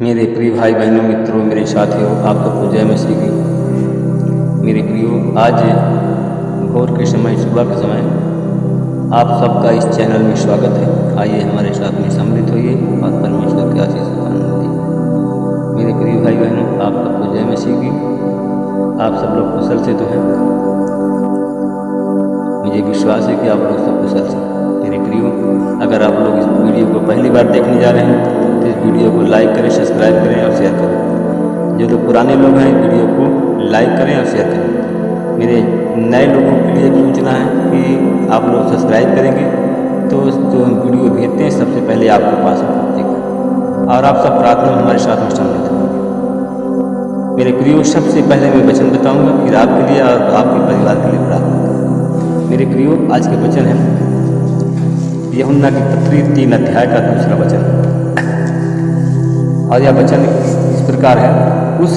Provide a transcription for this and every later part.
मेरे प्रिय भाई बहनों, मित्रों, मेरे साथियों, आप सबको जय मसीह की। मेरे प्रियो, आज भोर के समय, सुबह के समय आप सबका इस चैनल में स्वागत है। आइए हमारे साथ में सम्मिलित होइए और परमेश्वर के आशीष का आनंद लीजिए। मेरे प्रिय भाई बहनों, आप सबको जय मसीह की। आप सब लोग कुशल से तो हैं। मुझे विश्वास है कि आप लोग सब कुशल से। मेरे प्रियो, अगर आप लोग इस वीडियो को पहली बार देखने जा रहे हैं तो इस वीडियो को लाइक करें, सब्सक्राइब करें और शेयर करें। जो लोग पुराने लोग हैं, वीडियो को लाइक करें और शेयर करें। मेरे नए लोगों के लिए सूचना है कि आप लोग सब्सक्राइब करेंगे तो जो हम वीडियो भेजते हैं सबसे पहले आपके पास पहुँचेगा और आप सब प्रार्थना में हमारे साथ में सम्मिलित होंगे। मेरे प्रियो, सबसे पहले मैं वचन बताऊंगा, फिर आपके लिए और आपके परिवार के लिए प्रार्थना करूंगा। मेरे प्रियो, आज के वचन है यूहन्ना की पत्री 3 अध्याय का 2 वचन, और यह वचन इस प्रकार है। उस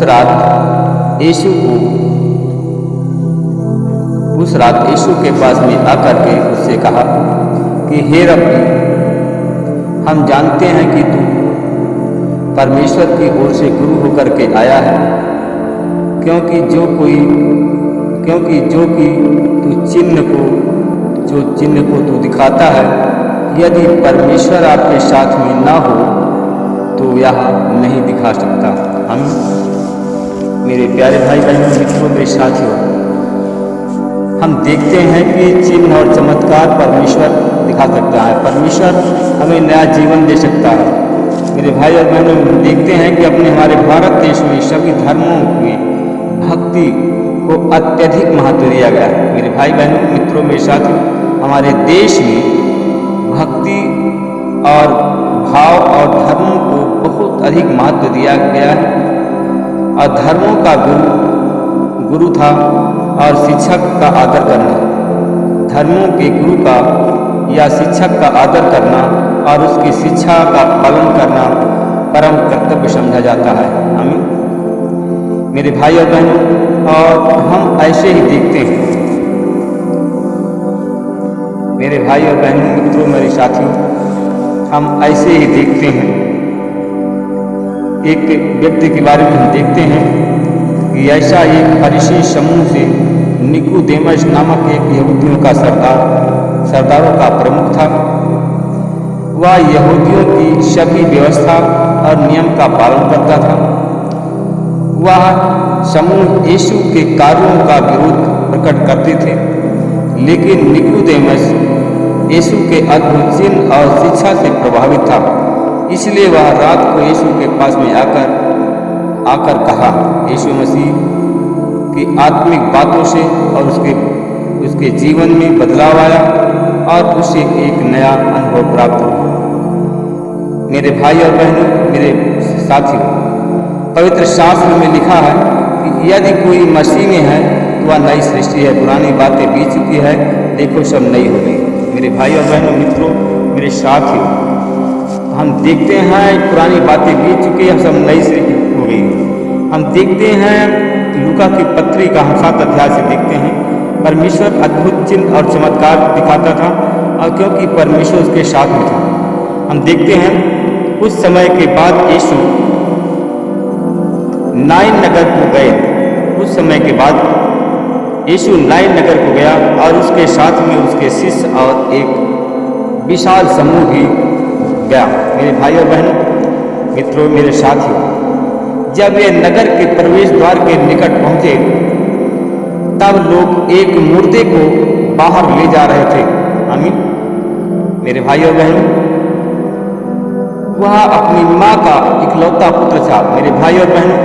रात यीशु के पास में आकर के उससे कहा कि हे रब्बी, हम जानते हैं कि तू परमेश्वर की ओर से गुरु होकर के आया है, क्योंकि जो चिन्ह को तू दिखाता है, यदि परमेश्वर आपके साथ में ना हो तो यह नहीं दिखा सकता। हम मेरे प्यारे भाई बहनों, मित्रों, मेरे साथियों, हम देखते हैं कि चिन्ह और चमत्कार परमेश्वर दिखा सकता है। परमेश्वर हमें नया जीवन दे सकता है। मेरे भाई और बहनों, हम देखते हैं कि हमारे भारत देश में सभी धर्मों में भक्ति को अत्यधिक महत्व दिया गया है। मेरे भाई बहनों, मित्रों, मेरे साथियों, हमारे देश में भक्ति और भाव और धर्मों को बहुत अधिक महत्व दिया गया है। और धर्मों का गुरु था और शिक्षक का आदर करना, धर्मों के गुरु का या शिक्षक का आदर करना और उसकी शिक्षा का पालन करना परम कर्तव्य समझा जाता है। हम मेरे भाई और बहनों, और हम ऐसे ही देखते हैं। मेरे भाई और बहनों, मित्रों, मेरे साथियों, हम ऐसे ही देखते हैं। एक व्यक्ति के बारे में हम देखते हैं कि ऐसा एक फरीसी समूह से निकोदेमस नामक एक यहूदियों का सरदारों का प्रमुख था। वह यहूदियों की सभी व्यवस्था और नियम का पालन करता था। वह समूह यीशु के कार्यों का विरोध प्रकट करते थे, लेकिन निकोदेमस यीशु के अद्भुत चिन्ह और शिक्षा से प्रभावित था। इसलिए वह रात को यीशु के पास में आकर कहा। यीशु मसीह की आत्मिक बातों से और उसके जीवन में बदलाव आया और उसे एक नया अनुभव प्राप्त हुआ। मेरे भाई और बहनों, मेरे साथियों, पवित्र शास्त्र में लिखा है कि यदि कोई मसीह में है तो वह नई सृष्टि है, पुरानी बातें बीत चुकी है, देखो सब नई हो गई। मेरे भाई और बहनों, मित्रों, मेरे साथियों, हम देखते हैं पुरानी बातें बीत चुकी है, सब नई सृष्टि हो गई। हम देखते हैं लूका की पत्री का हम 7 अध्याय से देखते हैं, परमेश्वर अद्भुत चिन्ह और चमत्कार दिखाता था, और क्योंकि परमेश्वर उसके साथ में था। हम देखते हैं उस समय के बाद यीशु नाइन नगर को गए। उस समय के बाद यीशु नाइन नगर को गया और उसके साथ में उसके शिष्य और एक विशाल समूह भी गया। मेरे भाई और बहनों, मित्रों, मेरे साथियों, जब वे नगर के प्रवेश द्वार के निकट पहुंचे तब लोग एक मुर्दे को बाहर ले जा रहे थे। आमीन। मेरे भाई और बहनों, वह अपनी माँ का इकलौता पुत्र था। मेरे भाई और बहनों,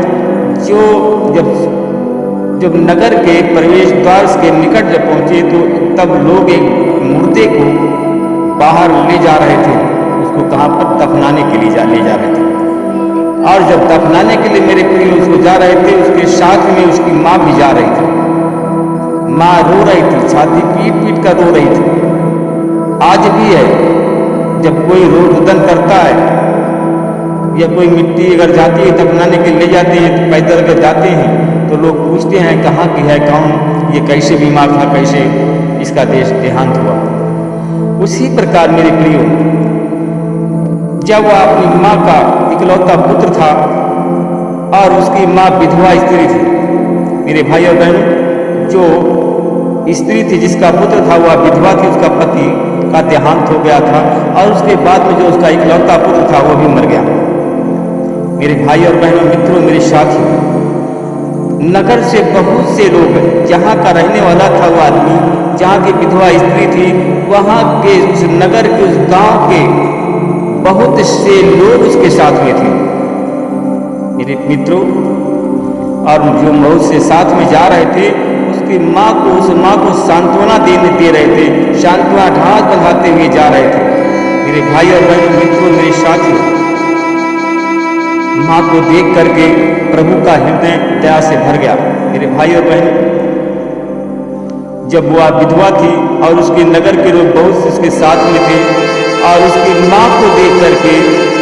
जब नगर के प्रवेश द्वार के निकट जब पहुंचे तो तब लोग एक मुर्दे को बाहर ले जा रहे थे। उसको कहाँ पर? दफनाने के लिए ले जा रहे थे। और जब दफनाने के लिए, मेरे प्रिय, उसको जा रहे थे, उसके साथ में उसकी माँ भी जा रही थी। माँ रो रही थी, छाती पीट पीट कर रो रही थी। आज भी है, जब कोई रोदन करता है या कोई मिट्टी अगर जाती है दफनाने के ले जाते हैं तो पैदल अगर जाते हैं तो लोग पूछते हैं कहाँ की है, कौन, ये कैसे बीमार था, कैसे इसका देहांत हुआ। उसी प्रकार मेरे प्रियो, जब वह अपनी माँ का इकलौता पुत्र था और उसकी माँ विधवा स्त्री थी। मेरे भाई और बहनों, जो स्त्री थी जिसका पुत्र था वह विधवा थी, उसका पति का देहांत हो गया था और उसके बाद में जो उसका इकलौता पुत्र था वो भी मर गया। मेरे भाई और बहनों, मित्रों, मेरे साथियों, नगर से बहुत से लोग, जहाँ का रहने वाला था वो आदमी, जहाँ की विधवा स्त्री थी, वहाँ के उस नगर के उस गांव के बहुत से लोग उसके साथ में थे। मेरे मित्रों, और जो बहुत से साथ में जा रहे थे उसकी माँ को, उस माँ को सांत्वना दे रहे थे, सांत्वना ढाल बंधाते हुए जा रहे थे। मेरे भाई और बहनों, मित्रों, मेरे साथियों, माँ को देख करके प्रभु का हृदय दया से भर गया। मेरे भाई और बहनों, जब वह विधवा थी और उसके नगर के लोग बहुत से उसके साथ में थे और उसकी माँ को देख करके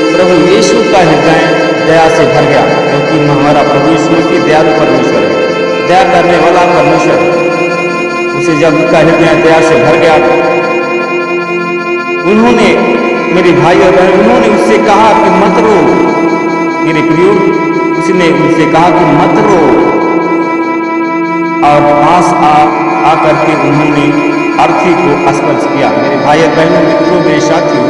प्रभु यीशु का हृदय दया से भर गया, क्योंकि हमारा प्रभु यीशु मसीह दयालु परमेश्वर है, दया करने वाला परमेश्वर। उसे जब उसका हृदय दया से भर गया, उन्होंने, मेरे भाई और बहन, उन्होंने उससे कहा कि मत रो। मेरे प्रियो, उसने उनसे कहा कि मत रो और पास आ करके उन्होंने अर्थी को स्पर्श किया। मेरे भाई और बहनों, मित्रों, मेरे साथियों,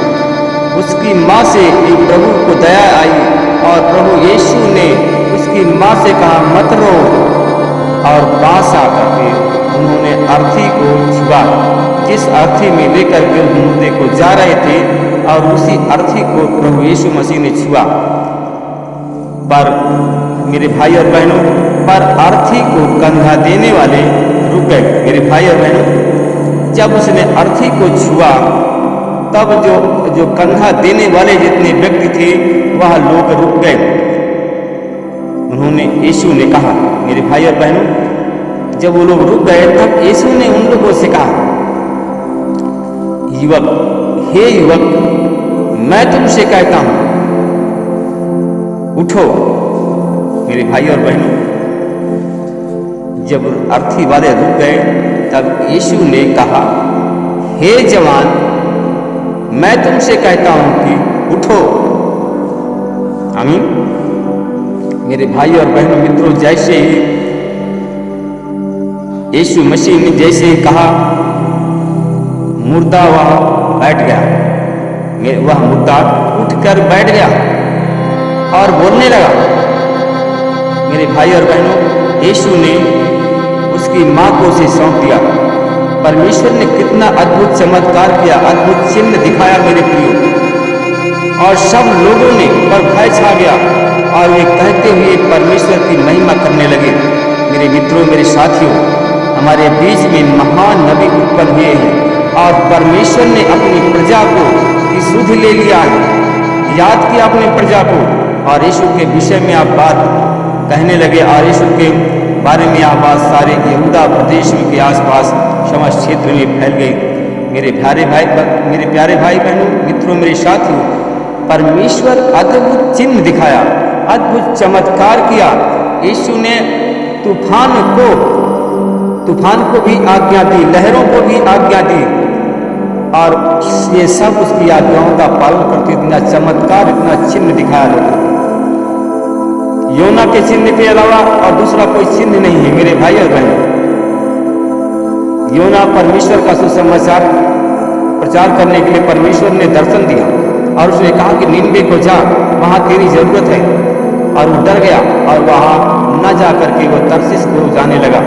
उसकी माँ से प्रभु को दया आई और प्रभु यीशु ने उसकी माँ से कहा मत रो और पास आकर के उन्होंने अर्थी को छुआ, जिस अर्थी में लेकर के उस मुर्दे को जा रहे थे, और उसी अर्थी को प्रभु यीशु मसीह ने छुआ। पर मेरे भाई और बहनों, पर अर्थी को कंधा देने वाले रुक गए। मेरे भाई और बहनों, जब उसने अर्थी को छुआ तब जो कंधा देने वाले जितने व्यक्ति थे वह लोग रुक गए। उन्होंने, यीशु ने कहा, मेरे भाई और बहनों, जब वो लोग रुक गए तब यीशु ने उन लोगों से कहा, युवक, हे युवक, मैं तुमसे कहता हूं, उठो। मेरे भाई और बहनों, जब अर्थी वाले रुक गए तब यीशु ने कहा, हे जवान, मैं तुमसे कहता हूं कि उठो। आमीन। मेरे भाई और बहनों, मित्रों, जैसे ही यीशु मसीह ने जैसे ही कहा, मुर्दा वह बैठ गया। वह मुर्दा उठकर बैठ गया और बोलने लगा। मेरे भाई और बहनों, यीशु ने उसकी माँ को उसे सौंप दिया। परमेश्वर ने कितना अद्भुत चमत्कार किया, अद्भुत चिन्ह दिखाया मेरे प्रियो, और सब लोगों ने पर भय छा गया और वे कहते हुए परमेश्वर की महिमा करने लगे। मेरे मित्रों, मेरे साथियों, हमारे बीच में महान नबी उत्पन्न हुए हैं और परमेश्वर ने अपनी प्रजा को की सुध ले लिया है, याद किया अपनी प्रजा को, और यीशु के विषय में आप बात कहने लगे और यीशु के बारे में आप बात सारे यहूदा प्रदेश के आसपास समस्त क्षेत्र में फैल गई। मेरे प्यारे भाई बहनों, मित्रों, मेरे साथियों, परमेश्वर अद्भुत चिन्ह दिखाया, अद्भुत चमत्कार किया। यीशु ने तूफान को भी आज्ञा दी, लहरों को भी आज्ञा दी, और ये सब उसकी आज्ञाओं का पालन करते। इतना चमत्कार, इतना चिन्ह दिखाया लोगों। योना के चिन्ह के अलावा और दूसरा कोई चिन्ह नहीं है। मेरे भाई और बहन, योना परमेश्वर का सुसमाचार प्रचार करने के लिए परमेश्वर ने दर्शन दिया और उसने कहा कि निन्वे को जा, वहां तेरी जरूरत है, और वो डर गया और वहां न जा करके वो तरसीस को जाने लगा।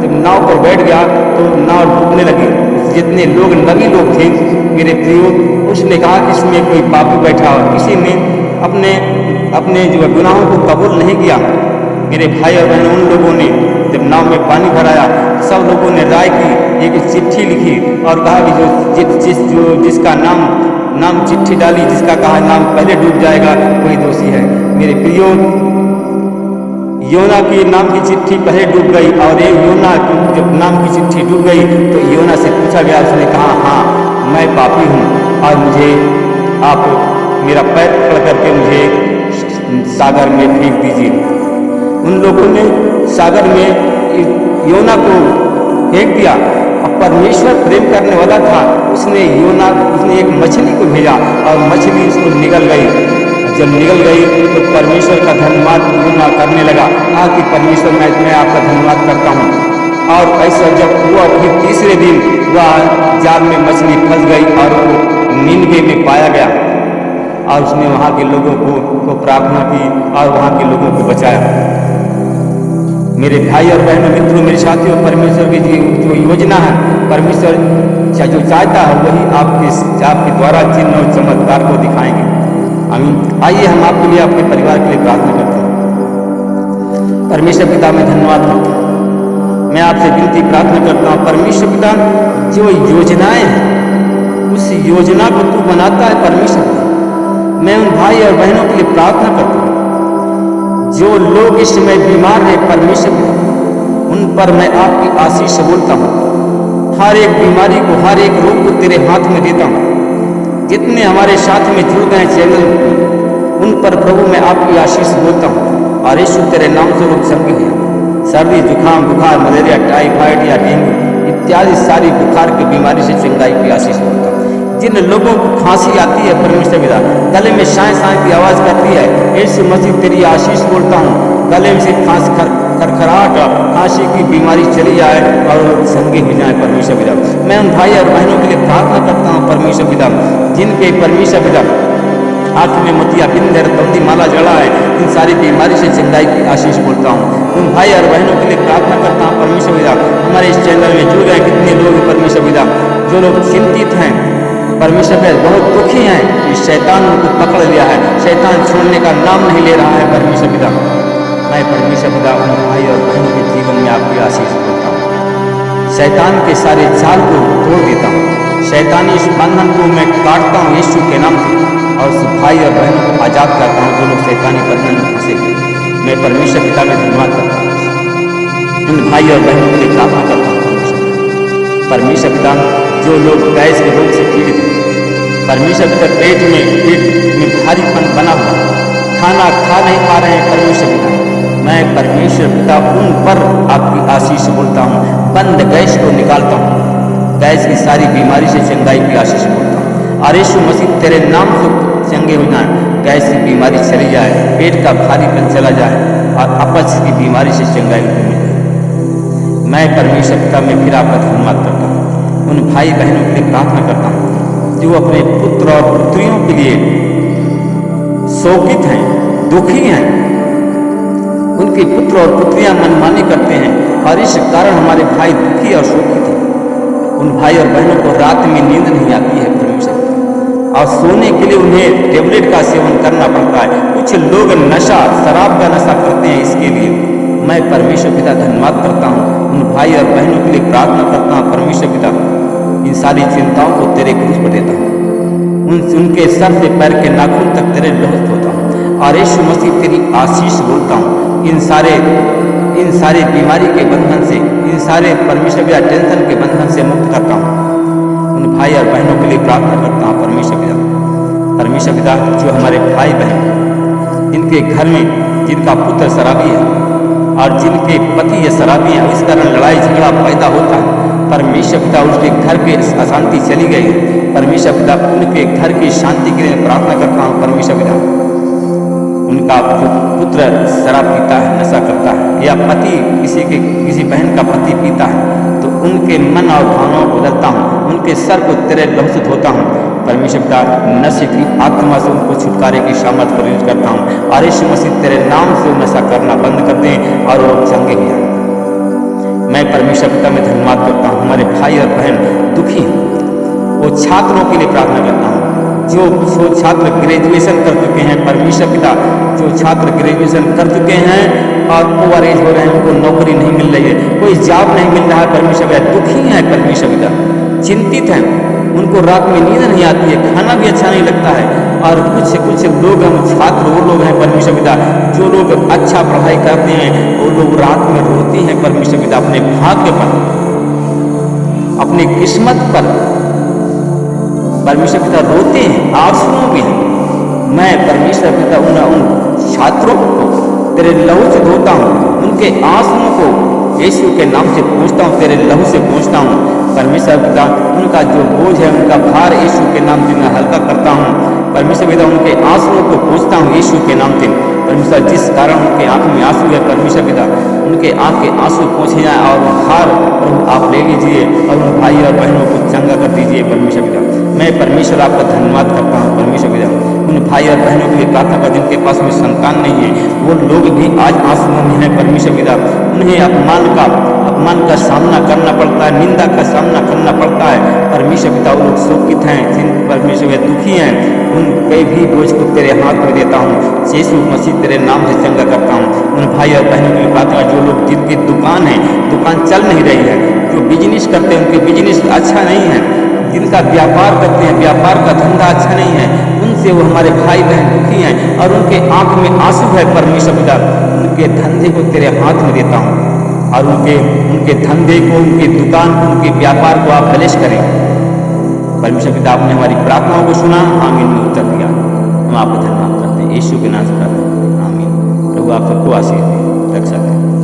जब नाव पर बैठ गया तो नाव डूबने लगी। जितने लोग नबी लोग थे मेरे प्रियो, उसने कहा कि इसमें कोई पापी बैठा और किसी ने अपने जो गुनाहों को कबूल नहीं किया। मेरे भाई और बहनों, उन लोगों ने जब नाव में पानी भराया, सब लोगों ने राय की, एक चिट्ठी लिखी और कहा कि जिसका नाम चिट्ठी डाली, जिसका कहा नाम पहले डूब जाएगा वही दोषी है। मेरे प्रियो, योना की नाम की चिट्ठी पहले डूब गई और एक योना जब नाम की चिट्ठी डूब गई तो योना से पूछा गया, उसने कहा, हाँ मैं पापी हूँ और मुझे आप मेरा पैर पकड़ करके मुझे सागर में फेंक दीजिए। उन लोगों ने सागर में योना को फेंक दिया और परमेश्वर प्रेम करने वाला था, उसने एक मछली को भेजा और मछली उसको निगल गई। जब निगल गई तो परमेश्वर का धन्यवाद यूना करने लगा, कहा कि परमेश्वर मैं आपका धन्यवाद करता हूँ। और ऐसा जब हुआ फिर तीसरे दिन वह जाल में मछली फंस गई और वो नीनवे में पाया गया और उसने वहाँ के लोगों को प्रार्थना की और वहाँ के लोगों को बचाया। मेरे भाई और बहनों, मित्रों, मेरे साथियों, परमेश्वर की जो योजना है, परमेश्वर जो चाहता है वही आपके द्वारा चिन्ह और चमत्कार को दिखाएंगे। आमीन। आइए हम आपके लिए, आपके परिवार के लिए प्रार्थना करते हैं। परमेश्वर पिता, मैं धन्यवाद करता हूँ, मैं आपसे विनती प्रार्थना करता हूँ। परमेश्वर पिता, जो योजनाएं हैं उस योजना को तू बनाता है परमेश्वर। मैं उन भाई और बहनों के लिए प्रार्थना करता हूँ जो लोग इस समय बीमार है, परमेश्वर उन पर मैं आपकी आशीष से बोलता हूँ। हर एक बीमारी को, हर एक रोग को तेरे हाथ में देता हूँ। जितने हमारे साथ में जुड़ गए चैनल, उन पर प्रभु मैं आपकी आशीष बोलता हूँ। और यीशु तेरे नाम से लोग चंगे हैं। सर्दी, जुकाम, बुखार, मलेरिया, टाइफाइड या डेंगू इत्यादि सारी बुखार की बीमारी से चंगाई की आशीष बोलता हूँ। जिन लोगों को खांसी आती है परमेश्वर पिता, गले में शाय शाय की आवाज़ करती है, यीशु मसीह तेरी आशीष बोलता हूँ, गले में से खरखराहट, खांसी की बीमारी चली जाए और संगी हो जाए परमेश्वर पिता। मैं उन भाई और बहनों के लिए प्रार्थना करता हूँ परमेश्वर पिता, जिनके परमेश्वर पिता हाथ में मोतिया बिंदर तंदी माला जड़ा है, इन सारी बीमारी से चंगाई की आशीष बोलता हूँ। उन भाई और बहनों के लिए प्रार्थना करता हूँ परमेश्वर पिता, हमारे इस चैनल में जुड़ गए कितने लोग परमेश्वर पिता, जो लोग चिंतित हैं परमेश्वर पिता, बहुत दुखी हैं कि शैतान उनको पकड़ लिया है, शैतान छोड़ने का नाम नहीं ले रहा है परमेश्वर पिता। मैं परमेश्वर पिता उन भाई और बहनों के जीवन में आपकी आशीष बोलता हूँ। शैतान के सारे जाल को तोड़ देता हूँ, शैतानी इस बंधन को मैं काटता हूँ यीशु के नाम से, और उस भाई और बहनों को आज़ाद करता हूँ जो लोग शैतानी बंधन में फंसे। मैं परमेश्वर पिता में धन्यवाद करता हूँ। उन भाई और बहनों के लिए प्रार्थना करता हूँ परमेश्वर पिता, जो लोग गैस के रोग से पीड़ित हैं परमेश्वर पिता, पेट में भारीपन बना हुआ, खाना खा नहीं पा रहे हैं परमेश्वर पिता, मैं परमेश्वर पिता उन पर आपकी आशीष बोलता हूँ। बंद गैस को निकालता हूँ, गैस की सारी बीमारी से चंगाई की आशीष बोलता हूँ। और यीशु मसीह तेरे नाम से चंगे हो जाए, गैस की बीमारी चली जाए, पेट का भारीपन चला जाए और अपच की बीमारी से चंगाई मिल जाए। मैं परमेश्वर पिता में फिर आपका धन्यवाद करता हूँ। उन भाई बहनों के लिए प्रार्थना करता हूँ जो अपने पुत्र और पुत्रियों के लिए शोकित हैं, दुखी हैं। उनके पुत्र और पुत्रियां मनमानी करते हैं और इस कारण हमारे भाई दुखी और शोकित हैं। उन भाई और बहनों को रात में नींद नहीं आती है परमेश्वर, और सोने के लिए उन्हें टेबलेट का सेवन करना पड़ता है। कुछ लोग नशा, शराब का नशा करते हैं इसके लिए। मैं परमेश्वर पिता धन्यवाद करता हूँ, उन भाई और बहनों के लिए प्रार्थना करता हूँ परमेश्वर पिता, इन सारी चिंताओं को तेरे क्रूस पर देता हूँ। उनके सर से पैर के नाखून तक तेरे लहू होता हूँ और यीशु मसीह तेरी आशीष बोलता हूँ। इन सारे बीमारी के बंधन से, इन सारे परमेश्वर पिता टेंशन के बंधन से मुक्त करता हूँ। उन भाई और बहनों के लिए प्रार्थना करता हूँ परमेश्वर पिता, जो हमारे भाई बहन जिनके घर में जिनका पुत्र शराबी है और जिनके पति ये शराबी हैं, इस कारण लड़ाई झगड़ा पैदा होता है परमेश्वर पिता, उसके घर पे अशांति चली गई है परमेश्वर पिता, उनके घर की शांति के लिए प्रार्थना करता हूँ परमेश्वर पिता। उनका जो पुत्र शराब पीता है, नशा करता है, या पति किसी बहन का पति पीता है, तो उनके मन और भावनाओं को बदलता हूँ, उनके सर को तेरे लहू से धोता हूँ परमेश्वर पिता। नशे की आत्मा से उनको छुटकारे की सामर्थ पर यूज करता हूँ और यीशु मसीह तेरे नाम से नशा करना बंद कर दें और वो चंगे हो जाए। मैं परमेश्वर पिता में धन्यवाद करता हूँ। हमारे भाई और बहन दुखी हैं, वो छात्रों के लिए प्रार्थना करता हूँ जो छात्र ग्रेजुएशन कर चुके हैं परमेश्वर पिता, जो छात्र ग्रेजुएशन कर चुके हैं और ओवर एज हो रहे हैं, उनको नौकरी नहीं मिल रही है, कोई जॉब नहीं मिल रहा है परमेश्वर पिता, दुखी हैं परमेश्वर पिता, चिंतित हैं, उनको रात में नींद नहीं आती है, खाना भी अच्छा नहीं लगता है। और कुछ लोग हम छात्र वो लोग हैं परमेश्वर पिता, जो लोग अच्छा पढ़ाई करते हैं वो लोग रात में रोती हैं परमेश्वर पिता, अपने भाग्य पर, अपनी किस्मत पर परमेश्वर पिता रोते हैं, आंसुओं में। मैं परमेश्वर पिता उन छात्रों को तेरे लहू से धोता हूँ, उनके आंसुओं को यीशु के नाम से पूछता हूँ, तेरे लहू से पूछता हूँ परमेश्वर पिता उनका जो बोझ है, उनका भार यीशु के नाम से मैं हल्का करता हूँ। परमेश्वर पिता उनके आंसुओं को पोंछता हूँ यीशु के नाम से। परमेश्वर जिस कारण उनके आंख में आंसू है, परमेश्वर पिता उनके आंख के आंसू पोंछे जाए और भार प्रभु आप ले लीजिए और उन भाई और बहनों को चंगा कर दीजिए। परमेश्वर पिता मैं परमेश्वर आपका धन्यवाद करता हूँ। परमेश्वर पिता उन भाई और बहनों के लिए प्रार्थना कर जिनके पास में संतान नहीं है, वो लोग भी आज आंसुओं में हैं। परमेश्वर पिता उन्हें अपमान का सामना करना पड़ता है, निंदा का सामना करना पड़ता है। परमेश्वर पिता वो लोग शोकित हैं, परमेश्वर दुखी हैं, उनके भी बोझ को तेरे हाथ में देता हूँ। यीशु मसीह तेरे नाम से चंगा करता हूँ। उन भाई और बहनों की प्रार्थना जो लोग जिनकी दुकान है, दुकान चल नहीं रही है, जो बिजनेस करते हैं उनके बिजनेस अच्छा नहीं है, जिनका व्यापार करते हैं व्यापार का धंधा अच्छा नहीं है, उनसे वो हमारे भाई बहन दुखी हैं और उनके आंख में आंसू है। परमेश्वर पिता उनके धंधे को तेरे हाथ में देता हूँ और उनके धंधे को, उनकी दुकान को, उनके व्यापार को आप ब्लेस करें। परमेश्वर पिता आपने हमारी प्रार्थनाओं को सुना, आमीन में उत्तर दिया। हम आपका धन्यवाद करते हैं यीशु के नाम से प्रार्थना, आमीन। प्रभु आप सबको आशीष दें, रक्षा करें।